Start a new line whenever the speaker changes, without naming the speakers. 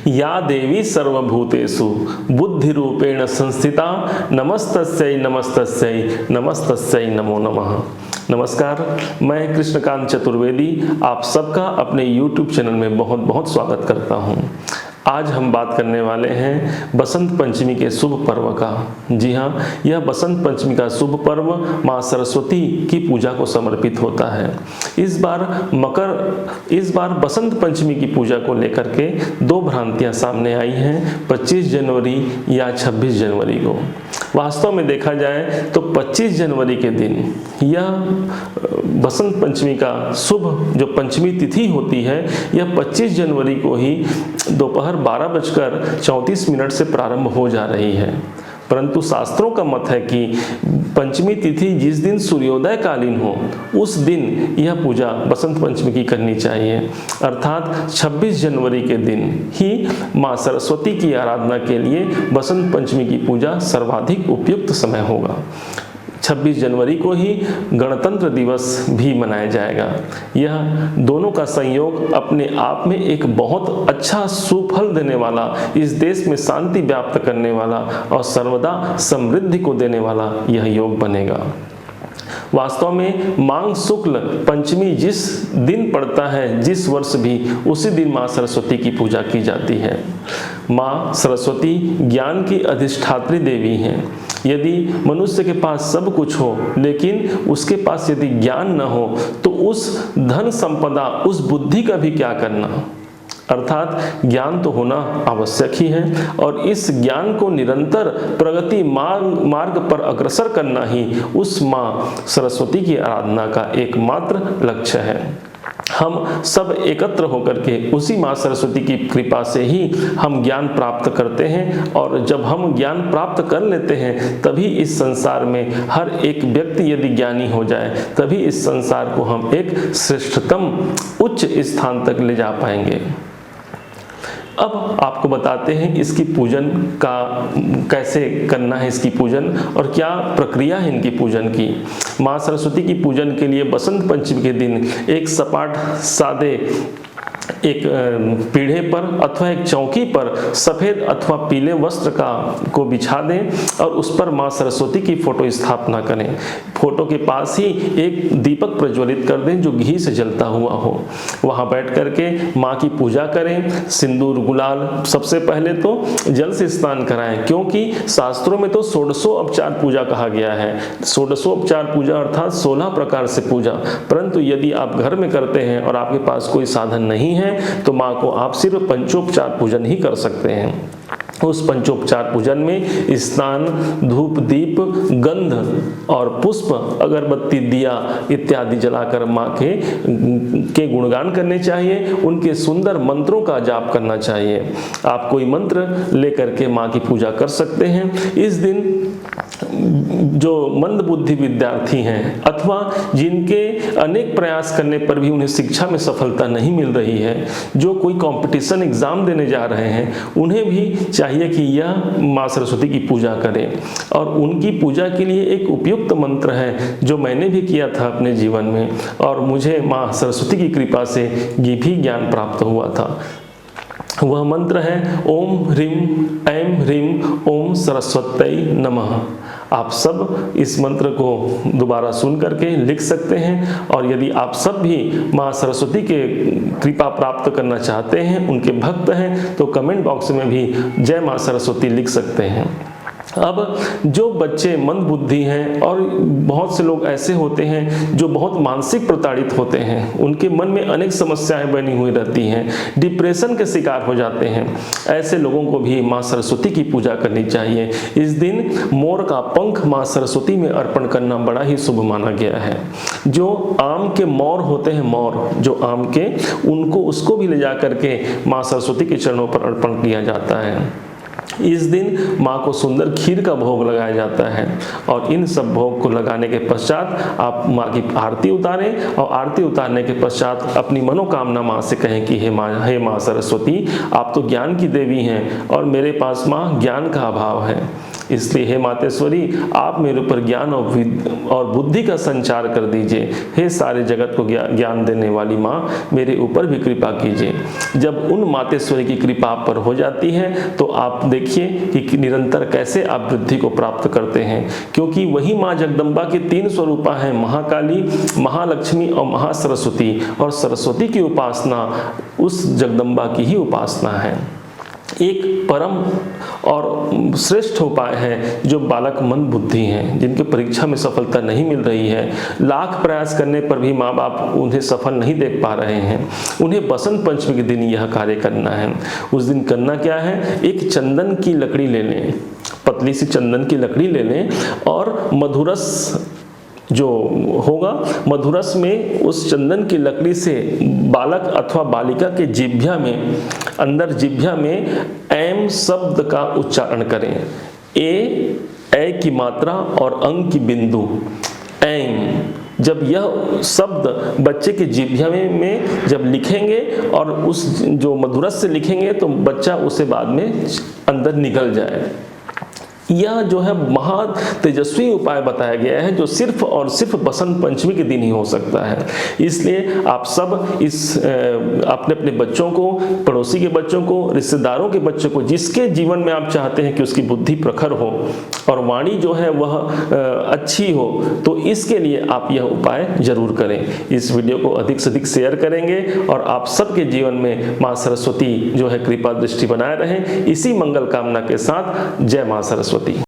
या देवी सर्वभूतेषु बुद्धिरूपेण संस्थिता नमस्तस्यै नमस्तस्यै नमस्तस्यै नमो नमः। नमस्कार, मैं कृष्णकांत चतुर्वेदी आप सबका अपने YouTube चैनल में बहुत बहुत स्वागत करता हूं। आज हम बात करने वाले हैं बसंत पंचमी के शुभ पर्व का। जी हाँ, यह बसंत पंचमी का शुभ पर्व माँ सरस्वती की पूजा को समर्पित होता है। इस बार बसंत पंचमी की पूजा को लेकर के दो भ्रांतियां सामने आई हैं, 25 जनवरी या 26 जनवरी को। वास्तव में देखा जाए तो 25 जनवरी के दिन यह बसंत पंचमी का शुभ जो पंचमी तिथि होती है, यह 25 जनवरी को ही दोपहर 12:34 से प्रारंभ हो जा रही है। परंतु शास्त्रों का मत है कि पंचमी तिथि जिस दिन सूर्योदय कालीन हो उस दिन यह पूजा बसंत पंचमी की करनी चाहिए, अर्थात 26 जनवरी के दिन ही माँ सरस्वती की आराधना के लिए बसंत पंचमी की पूजा सर्वाधिक उपयुक्त समय होगा। 26 जनवरी को ही गणतंत्र दिवस भी मनाया जाएगा। यह दोनों का संयोग अपने आप में एक बहुत अच्छा सुफल देने वाला, इस देश में शांति व्याप्त करने वाला और सर्वदा समृद्धि को देने वाला यह योग बनेगा। वास्तव में माघ शुक्ल पंचमी जिस दिन पड़ता है, जिस वर्ष भी, उसी दिन माँ सरस्वती की पूजा की जाती है। माँ सरस्वती ज्ञान की अधिष्ठात्री देवी हैं। यदि मनुष्य के पास सब कुछ हो लेकिन उसके पास यदि ज्ञान न हो तो उस धन संपदा, उस बुद्धि का भी क्या करना। अर्थात ज्ञान तो होना आवश्यक ही है और इस ज्ञान को निरंतर प्रगति मार्ग पर अग्रसर करना ही उस माँ सरस्वती की आराधना का एकमात्र लक्ष्य है। हम सब एकत्र होकर के उसी माँ सरस्वती की कृपा से ही हम ज्ञान प्राप्त करते हैं और जब हम ज्ञान प्राप्त कर लेते हैं तभी इस संसार में हर एक व्यक्ति यदि ज्ञानी हो जाए तभी इस संसार को हम एक श्रेष्ठतम उच्च स्थान तक ले जा पाएंगे। अब आपको बताते हैं इसकी पूजन का कैसे करना है, इसकी पूजन और क्या प्रक्रिया है इनकी पूजन की। माँ सरस्वती की पूजन के लिए बसंत पंचमी के दिन एक सपाट सादे एक पीढ़े पर अथवा एक चौकी पर सफ़ेद अथवा पीले वस्त्र को बिछा दें और उस पर माँ सरस्वती की फोटो स्थापना करें। फोटो के पास ही एक दीपक प्रज्वलित कर दें जो घी से जलता हुआ हो। वहाँ बैठ करके माँ की पूजा करें। सिंदूर गुलाल, सबसे पहले तो जल से स्नान कराएं, क्योंकि शास्त्रों में तो षोडशोपचार पूजा कहा गया है। षोडशोपचार पूजा अर्थात 16 प्रकार से पूजा। परंतु यदि आप घर में करते हैं और आपके पास कोई साधन नहीं है तो माँ को आप सिर्फ पंचोपचार पूजन ही कर सकते हैं। उस पंचोपचार पूजन में स्नान, धूप, दीप, गंध और पुष्प, अगरबत्ती, दिया इत्यादि जलाकर माँ के गुणगान करने चाहिए। उनके सुंदर मंत्रों का जाप करना चाहिए। आप कोई मंत्र लेकर के माँ की पूजा कर सकते हैं। इस दिन जो मंद बुद्धि विद्यार्थी हैं अथवा जिनके अनेक प्रयास करने पर भी उन्हें शिक्षा में सफलता नहीं मिल रही है, जो कोई कंपटीशन एग्जाम देने जा रहे हैं, उन्हें भी चाहिए कि यह माँ सरस्वती की पूजा करें। और उनकी पूजा के लिए एक उपयुक्त मंत्र है जो मैंने भी किया था अपने जीवन में और मुझे माँ सरस्वती की कृपा से ये भी ज्ञान प्राप्त हुआ था। वह मंत्र है ओम ह्रीम ऐं ह्रीम ओम सरस्वत्यै नमः। आप सब इस मंत्र को दोबारा सुन करके लिख सकते हैं और यदि आप सब भी माँ सरस्वती के कृपा प्राप्त करना चाहते हैं, उनके भक्त हैं, तो कमेंट बॉक्स में भी जय माँ सरस्वती लिख सकते हैं। अब जो बच्चे मंद बुद्धि हैं और बहुत से लोग ऐसे होते हैं जो बहुत मानसिक प्रताड़ित होते हैं, उनके मन में अनेक समस्याएं बनी हुई रहती हैं, डिप्रेशन के शिकार हो जाते हैं, ऐसे लोगों को भी माँ सरस्वती की पूजा करनी चाहिए। इस दिन मोर का पंख माँ सरस्वती में अर्पण करना बड़ा ही शुभ माना गया है। जो आम के मोर होते हैं, मोर जो आम के, उसको भी ले जा करके माँ सरस्वती के चरणों पर अर्पण किया जाता है। इस दिन माँ को सुंदर खीर का भोग लगाया जाता है और इन सब भोग को लगाने के पश्चात आप माँ की आरती उतारें और आरती उतारने के पश्चात अपनी मनोकामना माँ से कहें कि हे माँ सरस्वती, आप तो ज्ञान की देवी हैं और मेरे पास माँ ज्ञान का अभाव है। इसलिए हे मातेश्वरी, आप मेरे ऊपर ज्ञान और बुद्धि का संचार कर दीजिए। हे सारे जगत को ज्ञान देने वाली माँ, मेरे ऊपर भी कृपा कीजिए। जब उन मातेश्वरी की कृपा आप पर हो जाती है तो आप देखिए कि निरंतर कैसे आप वृद्धि को प्राप्त करते हैं, क्योंकि वही माँ जगदम्बा की 3 स्वरूपा है, महाकाली, महालक्ष्मी और महासरस्वती, और सरस्वती की उपासना उस जगदम्बा की ही उपासना है। एक परम और श्रेष्ठ उपाय है जो बालक मन बुद्धि हैं, जिनके परीक्षा में सफलता नहीं मिल रही है, लाख प्रयास करने पर भी माँ बाप उन्हें सफल नहीं देख पा रहे हैं, उन्हें बसंत पंचमी के दिन यह कार्य करना है। उस दिन करना क्या है, एक चंदन की लकड़ी ले लें, पतली सी चंदन की लकड़ी ले लें, और मधुरस जो होगा, मधुरस में उस चंदन की लकड़ी से बालक अथवा बालिका के जिह्वा में, अंदर जिह्वा में ऐम शब्द का उच्चारण करें। ए की मात्रा और अंग की बिंदु, ऐम। जब यह शब्द बच्चे के जिह्वा में जब लिखेंगे और उस जो मधुरस से लिखेंगे तो बच्चा उसे बाद में अंदर निकल जाए। यह जो है महा तेजस्वी उपाय बताया गया है, जो सिर्फ और सिर्फ बसंत पंचमी के दिन ही हो सकता है। इसलिए आप सब इस अपने अपने बच्चों को, पड़ोसी के बच्चों को, रिश्तेदारों के बच्चों को, जिसके जीवन में आप चाहते हैं कि उसकी बुद्धि प्रखर हो और वाणी जो है वह अच्छी हो, तो इसके लिए आप यह उपाय जरूर करें। इस वीडियो को अधिक से अधिक शेयर करेंगे और आप सबके जीवन में माँ सरस्वती जो है कृपा दृष्टि बनाए रहें। इसी मंगल कामना के साथ जय माँ सरस्वती।